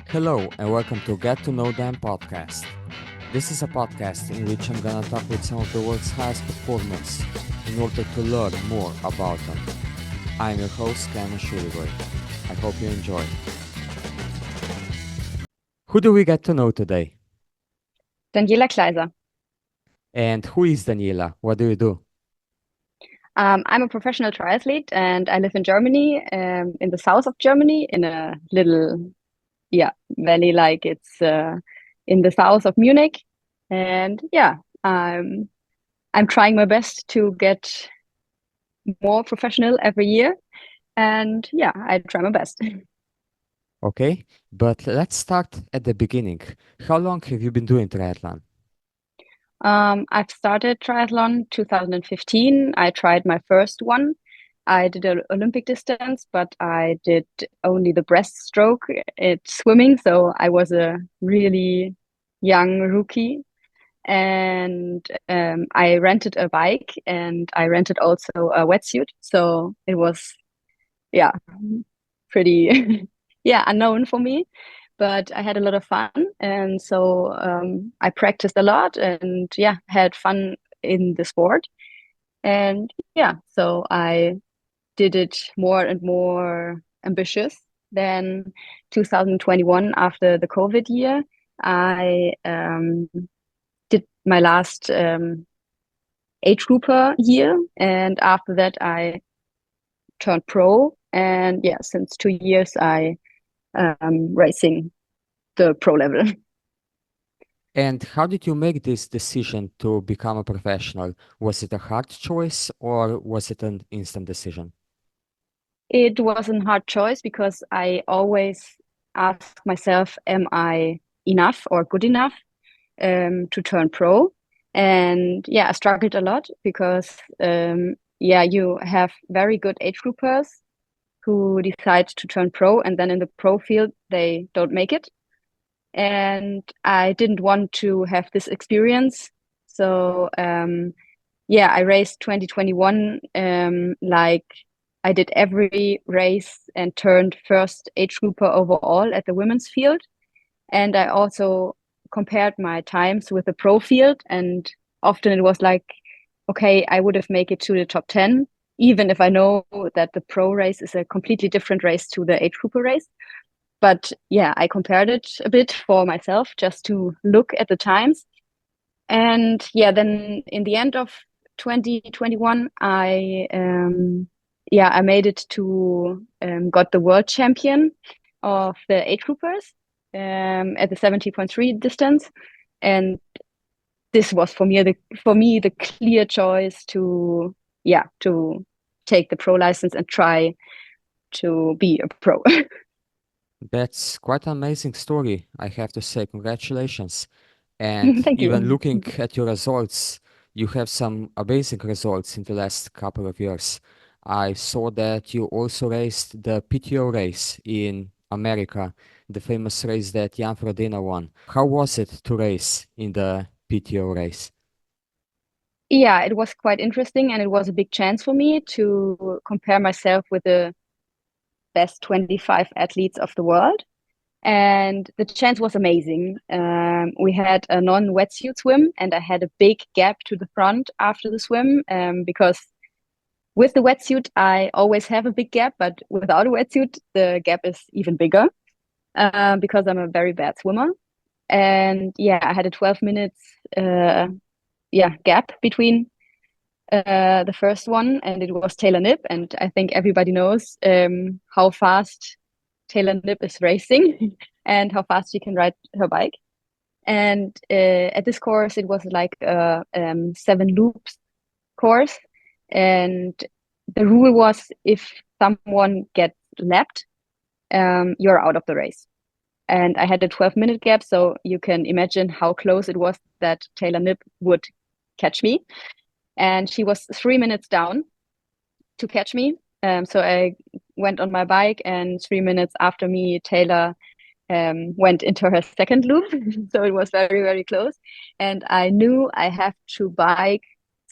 Hello and welcome to Get to Know Them podcast. This is a podcast in which I'm gonna talk with some of the world's highest performers in order to learn more about them. I'm your host, Cameron Shuligoy. I hope you enjoy. Who do we get to know today? Daniela Kleiser. And who is Daniela? What do you do? I'm a professional triathlete and I live in Germany, in the south of Germany, in a little, valley, like it's in the south of Munich. And I'm trying my best to get more professional every year. And I try my best. Okay, but let's start at the beginning. How long have you been doing triathlon? I've started triathlon 2015. I tried my first one. I did an Olympic distance, but I did only the breaststroke at swimming. So I was a really young rookie. And I rented a bike and I rented also a wetsuit. So it was, yeah, pretty, unknown for me. But I had a lot of fun. And so I practiced a lot and had fun in the sport. And so I did it more and more ambitious. Then 2021, after the COVID year, I did my last age grouper year. And after that, I turned pro. And since 2 years, I racing the pro level. And how did you make this decision to become a professional? Was it a hard choice or was it an instant decision? It was a hard choice because I always ask myself, am I enough or good enough to turn pro? And I struggled a lot because you have very good age groupers who decide to turn pro, and then in the pro field they don't make it. And I didn't want to have this experience. So I raced 2021 like I did every race and turned first age grouper overall at the women's field. And I also compared my times with the pro field. And often it was like, okay, I would have made it to the top 10, even if I know that the pro race is a completely different race to the age grouper race. But I compared it a bit for myself just to look at the times. And then in the end of 2021, I made it to got the world champion of the age groupers at the 70.3 distance. And this was for me the clear choice to take the pro license and try to be a pro. That's quite an amazing story, I have to say. Congratulations. And Thank even you. looking at your results, you have some amazing results in the last couple of years. I saw that you also raced the PTO race in America, the famous race that Jan Frodeno won. How was it to race in the PTO race? Yeah, it was quite interesting, and it was a big chance for me to compare myself with the best 25 athletes of the world. And the chance was amazing. We had a non-wetsuit swim, and I had a big gap to the front after the swim because with the wetsuit, I always have a big gap, but without a wetsuit, the gap is even bigger because I'm a very bad swimmer. And I had a 12 minutes gap between the first one, and it was Taylor Knibb. And I think everybody knows how fast Taylor Knibb is racing and how fast she can ride her bike. And at this course, it was like a 7 loops course. And the rule was if someone gets lapped, you're out of the race. And I had a 12-minute gap, so you can imagine how close it was that Taylor Knibb would catch me. And she was 3 minutes down to catch me. So I went on my bike, and 3 minutes after me, Taylor went into her second loop. So it was very, very close. And I knew I have to bike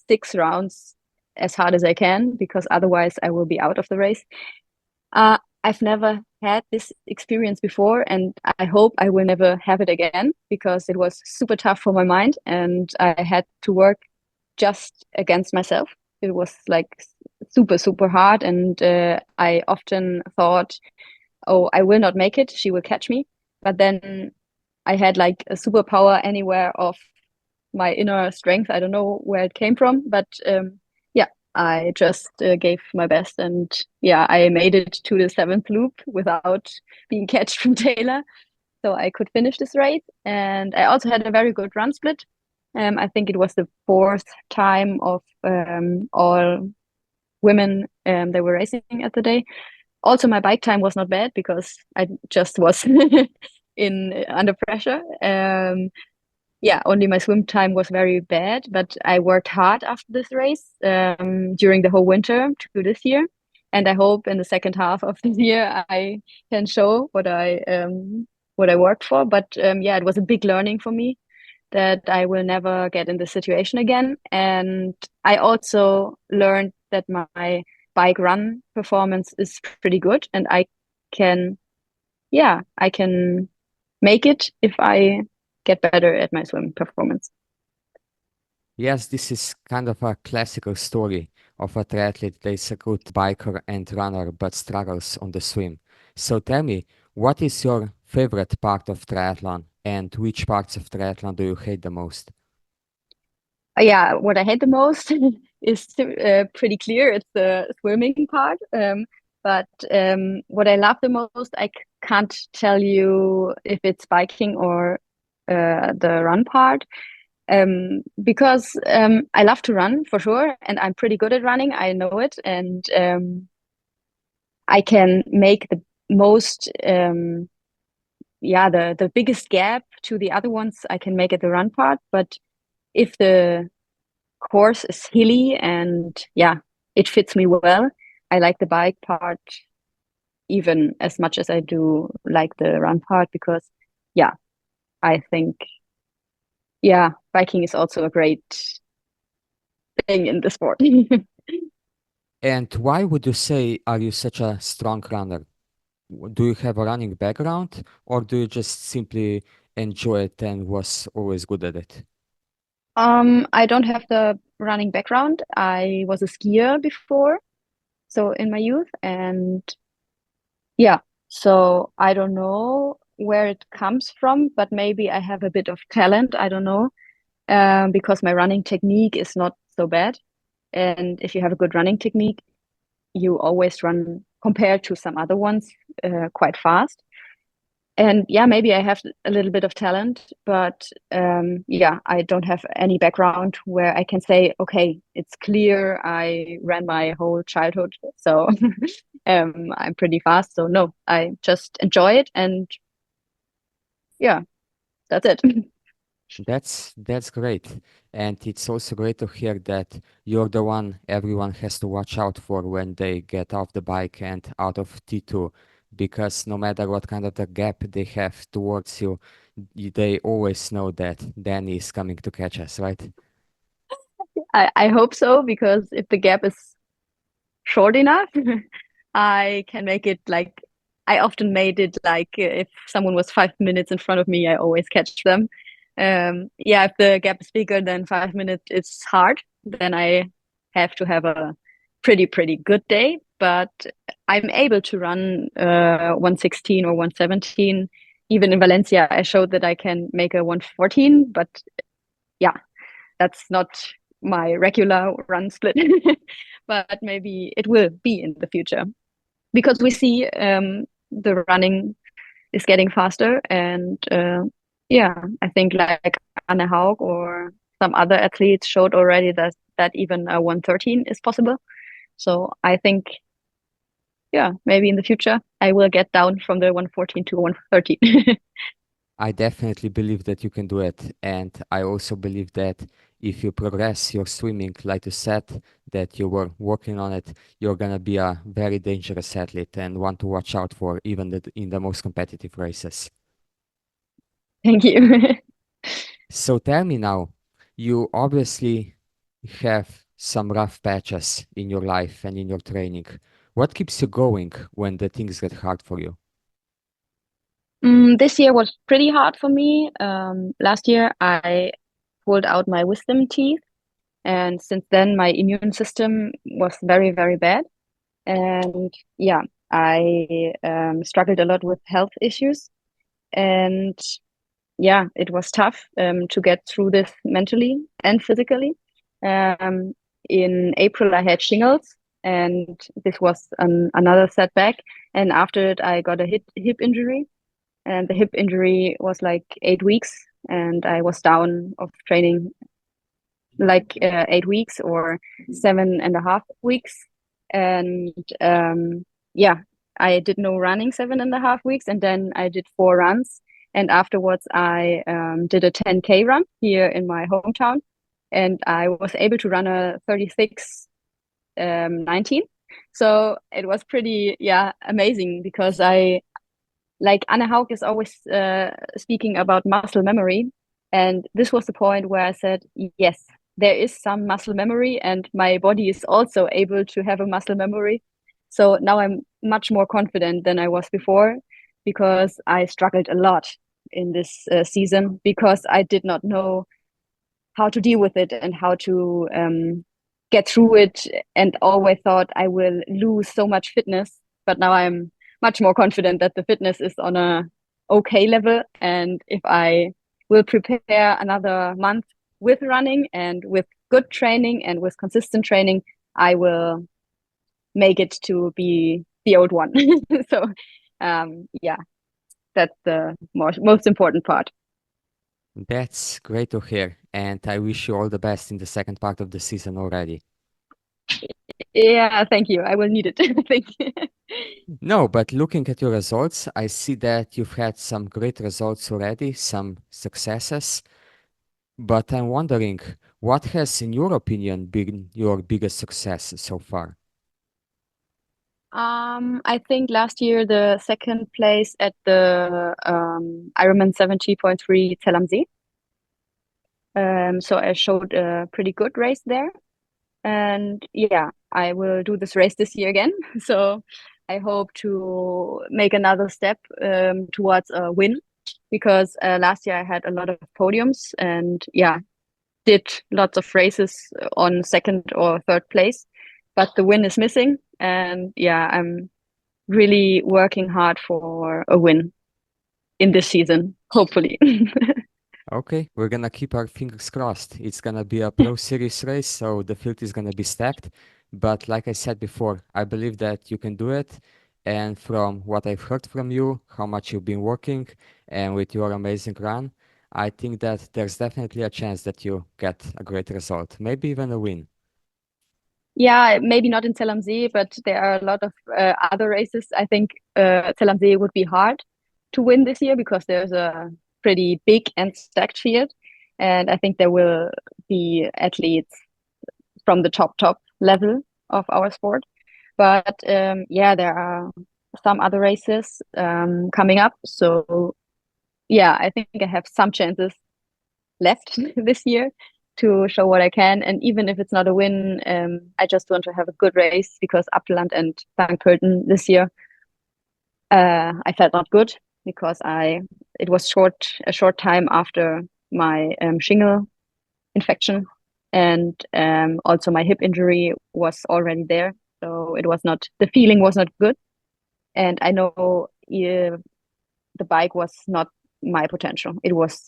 6 rounds as hard as I can, because otherwise I will be out of the race. I've never had this experience before, and I hope I will never have it again because it was super tough for my mind, and I had to work just against myself. It was like super, super hard, and I often thought, "Oh, I will not make it. She will catch me." But then I had like a superpower anywhere of my inner strength. I don't know where it came from, but yeah, I just gave my best, and yeah, I made it to the seventh loop without being catched from Taylor, so I could finish this race. And I also had a very good run split. I think it was the fourth time of all women they were racing at the day. Also, my bike time was not bad because I just was in under pressure. Yeah, only my swim time was very bad, but I worked hard after this race during the whole winter to this year. And I hope in the second half of this year I can show what I worked for. But yeah, it was a big learning for me that I will never get in this situation again. And I also learned that my bike run performance is pretty good, and can, yeah, I can make it if I get better at my swim performance. Yes, this is kind of a classical story of a triathlete that is a good biker and runner but struggles on the swim. So tell me, what is your favorite part of triathlon and which parts of triathlon do you hate the most? Yeah, what I hate the most is pretty clear. It's the swimming part. But what I love the most, can't tell you if it's biking or the run part. Because I love to run for sure, and I'm pretty good at running. I know it, and I can make the most, yeah, the biggest gap to the other ones. I can make it the run part, but if the course is hilly and yeah, it fits me well, I like the bike part even as much as I do like the run part because yeah, I think yeah, biking is also a great thing in the sport. And why would you say are you such a strong runner? Do you have a running background or do you just simply enjoy it and was always good at it? I don't have the running background. I was a skier before, so in my youth, and yeah, so I don't know where it comes from, but maybe I have a bit of talent. I don't know, because my running technique is not so bad. And if you have a good running technique, you always run compared to some other ones quite fast. And yeah, maybe I have a little bit of talent, but yeah, I don't have any background where I can say, okay, it's clear I ran my whole childhood, so I'm pretty fast. So no, I just enjoy it, and yeah, that's it. That's great. And it's also great to hear that you're the one everyone has to watch out for when they get off the bike and out of T2, because no matter what kind of the gap they have towards you, they always know that Danny is coming to catch us, right? I hope so because if the gap is short enough, I can make it like I often made it like if someone was 5 minutes in front of me, I always catch them. Yeah, if the gap is bigger than 5 minutes, it's hard. Then I have to have a pretty good day. But I'm able to run 116 or 117. Even in Valencia, I showed that I can make a 114. But yeah, that's not my regular run split. But maybe it will be in the future because we see the running is getting faster, and yeah, I think like Anne Haug or some other athletes showed already that even a 113 is possible. So I think yeah, maybe in the future I will get down from the 114 to 113. I definitely believe that you can do it. And I also believe that if you progress your swimming, like you said, that you were working on it, you're going to be a very dangerous athlete and one to watch out for, even in the most competitive races. Thank you. So tell me now, you obviously have some rough patches in your life and in your training. What keeps you going when the things get hard for you? This year was pretty hard for me. Last year I pulled out my wisdom teeth, and since then my immune system was very, very bad. And yeah, I struggled a lot with health issues, and yeah, it was tough to get through this mentally and physically. Um, in April, I had shingles, and this was another setback. And after it, I got a hip injury, and the hip injury was like 8 weeks, and I was down of training like 8 weeks or 7.5 weeks. And yeah, I did no running 7.5 weeks, and then I did 4 runs. And afterwards, I did a 10K run here in my hometown, and I was able to run a 36 19. So it was pretty, yeah, amazing because I like Anne Haug is always speaking about muscle memory. And this was the point where I said, yes, there is some muscle memory, and my body is also able to have a muscle memory. So now I'm much more confident than I was before because I struggled a lot in this season because I did not know how to deal with it and how to get through it, and always thought I will lose so much fitness. But now I'm much more confident that the fitness is on a okay level, and if I will prepare another month with running and with good training and with consistent training, I will make it to be the old one. So yeah, that's the most important part. That's great to hear, and I wish you all the best in the second part of the season already. Yeah, thank you. I will need it. Thank you. No, but looking at your results, I see that you've had some great results already, some successes. But I'm wondering, what has, in your opinion, been your biggest success so far? I think last year the second place at the Ironman 70.3 Zell am See. So I showed a pretty good race there. And yeah, I will do this race this year again. So I hope to make another step towards a win because last year I had a lot of podiums and yeah, did lots of races on second or third place, but the win is missing. And yeah, I'm really working hard for a win in this season, hopefully. Okay, we're gonna keep our fingers crossed. It's gonna be a pro series race, so the field is gonna be stacked. But like I said before, I believe that you can do it. And from what I've heard from you, how much you've been working, and with your amazing run, I think that there's definitely a chance that you get a great result, maybe even a win. Yeah, maybe not in Zell am See, but there are a lot of other races. I think Zell am See would be hard to win this year because there's a pretty big and stacked field. And I think there will be athletes from the top level of our sport. But yeah, there are some other races coming up. So yeah, I think I have some chances left this year to show what I can. And even if it's not a win, I just want to have a good race because Apfelland and St Pölten this year, I felt not good because I it was a short time after my shingle infection, and also my hip injury was already there, so it was not the feeling was not good, and I know the bike was not my potential. It was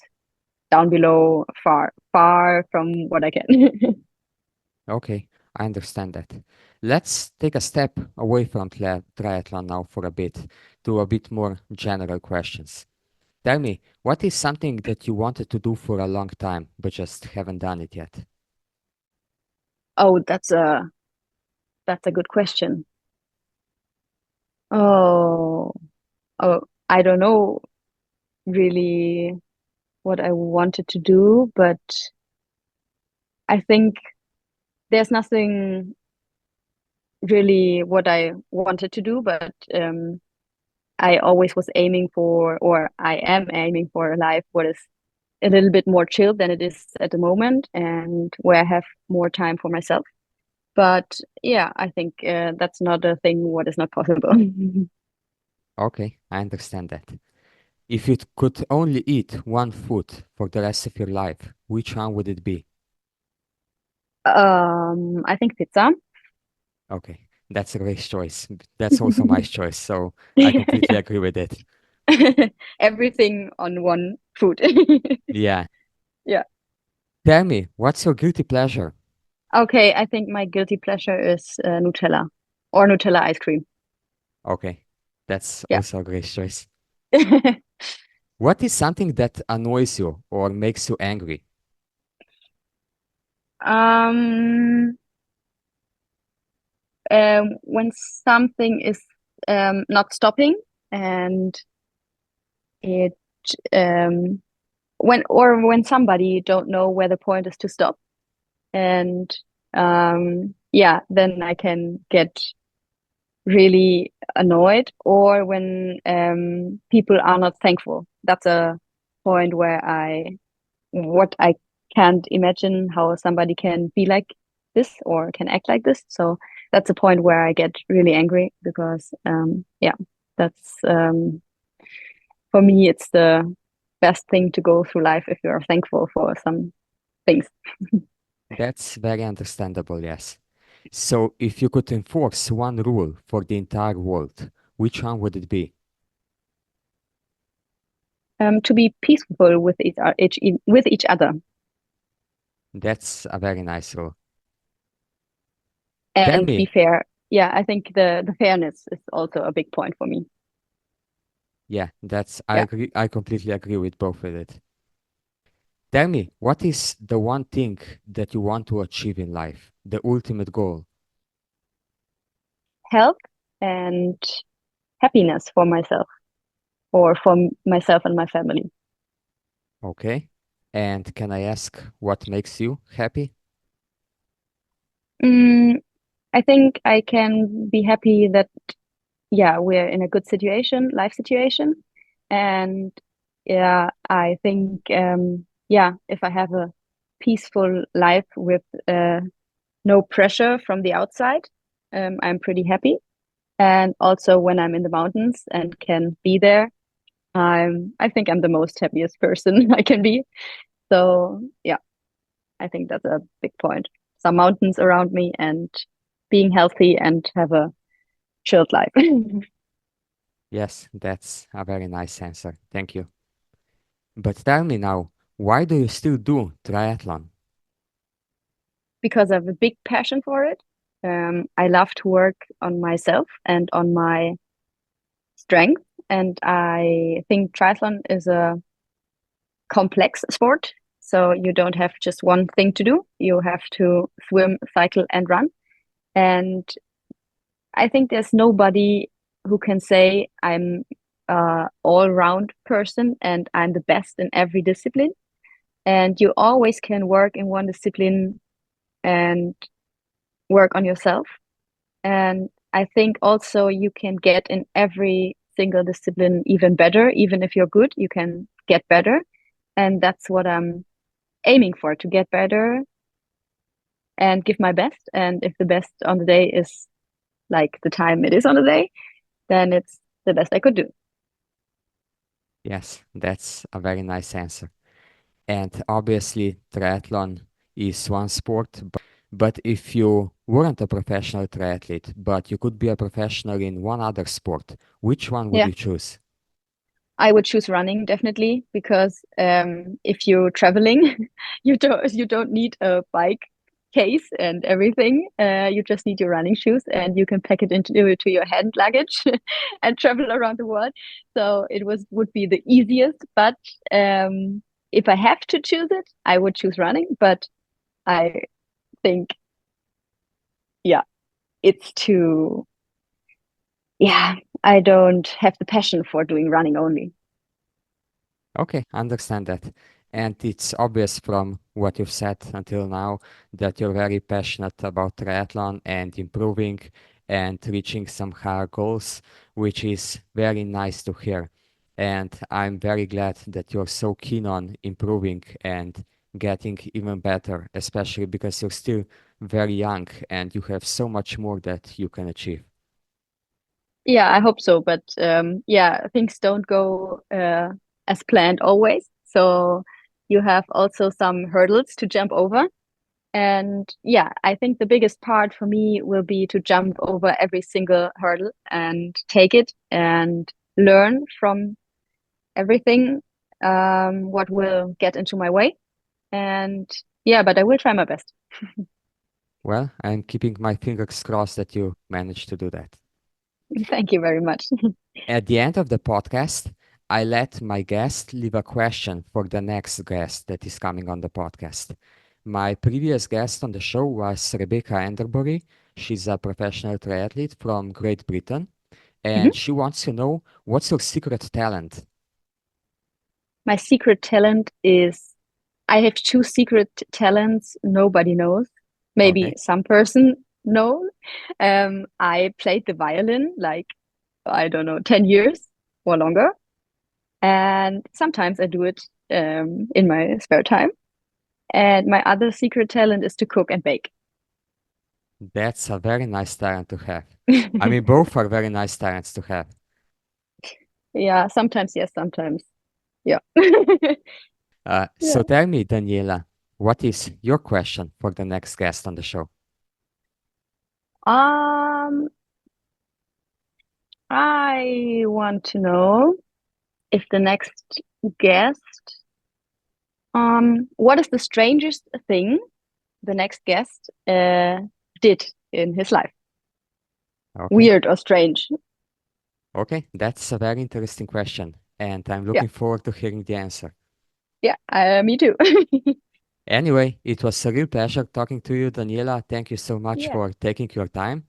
down below, far from what I can. Okay, I understand that. Let's take a step away from triathlon now for a bit to a bit more general questions. Tell me, what is something that you wanted to do for a long time but just haven't done it yet? Oh, that's a good question. Oh, oh, I don't know really what I wanted to do, but I think there's nothing really what I wanted to do, but I always was aiming for, or I am aiming for a life what is a little bit more chill than it is at the moment, and where I have more time for myself. But yeah, I think that's not a thing what is not possible. Okay, I understand that. If you could only eat one food for the rest of your life, which one would it be? I think pizza. Okay, that's a race choice. That's also my choice, so I completely Yeah. agree with it. Everything on one food. Yeah. Yeah. Tell me, what's your guilty pleasure? Okay, I think my guilty pleasure is Nutella or Nutella ice cream. Okay, that's Yeah. also a great choice. What is something that annoys you or makes you angry? Um, when something is not stopping and it um when somebody don't know where the point is to stop and yeah, then I can get really annoyed, or when people are not thankful. That's a point where I can't imagine how somebody can be like this or can act like this. So that's a point where I get really angry because yeah, that's for me it's the best thing to go through life if you're thankful for some things. That's very understandable, yes. So, if you could enforce one rule for the entire world, which one would it be? To be peaceful with with each other That's a very nice rule. Tell and be me, fair. Yeah, I think the fairness is also a big point for me. yeah, I Yeah, agree, I completely agree with both of it. Tell me, what is the one thing that you want to achieve in life? The ultimate goal, health and happiness for myself or for myself and my family. okay? And can I ask what makes you happy? Mm, I think I can be happy that yeah, we're in a good situation, life situation, and yeah, I think yeah, if I have a peaceful life with no pressure from the outside, I'm pretty happy. And also when I'm in the mountains and can be there, I think I'm the most happiest person I can be. So yeah, I think that's a big point. Some mountains around me and being healthy and have a chilled life. Yes, that's a very nice answer. Thank you. But tell me now, why do you still do triathlon? Because I have a big passion for it. I love to work on myself and on my strength. And I think triathlon is a complex sport. So you don't have just one thing to do. You have to swim, cycle, and run. And I think there's nobody who can say I'm a all-round person and I'm the best in every discipline. And you always can work in one discipline and work on yourself. And I think also you can get in every single discipline even better. Even if you're good, you can get better. And that's what I'm aiming for, to get better and give my best. And if the best on the day is like the time it is on the day, then it's the best I could do. Yes, that's a very nice answer. And obviously, triathlon is one sport, but if you weren't a professional triathlete, but you could be a professional in one other sport, which one would Yeah, you choose? I would choose running definitely because if you're traveling, you don't need a bike case and everything. You just need your running shoes and you can pack it into to your hand luggage and travel around the world. So it would be the easiest. But if I have to choose it, I would choose running. But I think yeah, it's too yeah. I don't have the passion for doing running only. Okay, understand that. And it's obvious from what you've said until now that you're very passionate about triathlon and improving and reaching some higher goals, which is very nice to hear. And I'm very glad that you're so keen on improving and getting even better, especially because you're still very young and you have so much more that you can achieve. Yeah, I hope so. But yeah, things don't go as planned always. So you have also some hurdles to jump over. And yeah, I think the biggest part for me will be to jump over every single hurdle and take it and learn from everything what will get into my way. And yeah, but I will try my best. Well, I'm keeping my fingers crossed that you manage to do that. Thank you very much. At the end of the podcast, I let my guest leave a question for the next guest that is coming on the podcast. My previous guest on the show was Rebecca Enderbury. She's a professional triathlete from Great Britain, and Mhm. she wants to know what's your secret talent? My secret talent is I have two secret talents nobody knows. Maybe Okay, some person knows. I played the violin like, I don't know, 10 years or longer. And sometimes I do it in my spare time. And my other secret talent is to cook and bake. that's a very nice talent to have. I mean, both are very nice talents to have. Yeah, sometimes yes, sometimes. Yeah. So Yeah. tell me, Daniela, what is your question for the next guest on the show? Um, I want to know if the next guest, what is the strangest thing the next guest did in his life? Okay. Weird or strange? Okay, that's a very interesting question, and I'm Yeah, looking forward to hearing the answer. yeah, me too. Anyway, it was a real pleasure talking to you, Daniela. Thank you so much Yeah, for taking your time.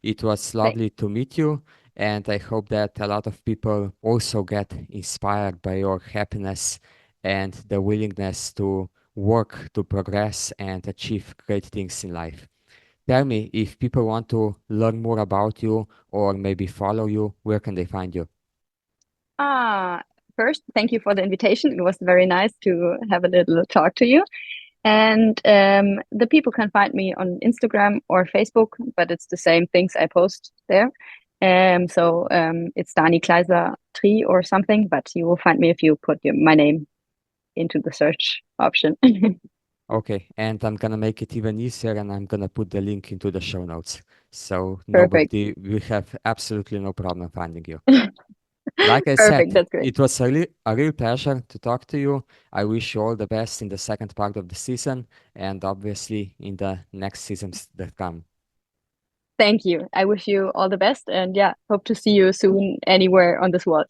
It was thanks. lovely to meet you, and I hope that a lot of people also get inspired by your happiness and the willingness to work to progress and achieve great things in life. Tell me, if people want to learn more about you or maybe follow you, where can they find you? Ah, first, thank you for the invitation. It was very nice to have a little talk to you. And the people can find me on Instagram or Facebook, but it's the same things I post there. So it's Dani Kleiser Tri or something, but you will find me if you put my name into the search option. Okay, and I'm gonna make it even easier and I'm gonna put the link into the show notes. So Perfect. nobody will have absolutely no problem finding you. Like I Perfect. said, That's great. it was a real pleasure to talk to you. I wish you all the best in the second part of the season and obviously in the next seasons that come. Thank you. I wish you all the best and yeah, hope to see you soon anywhere on this world.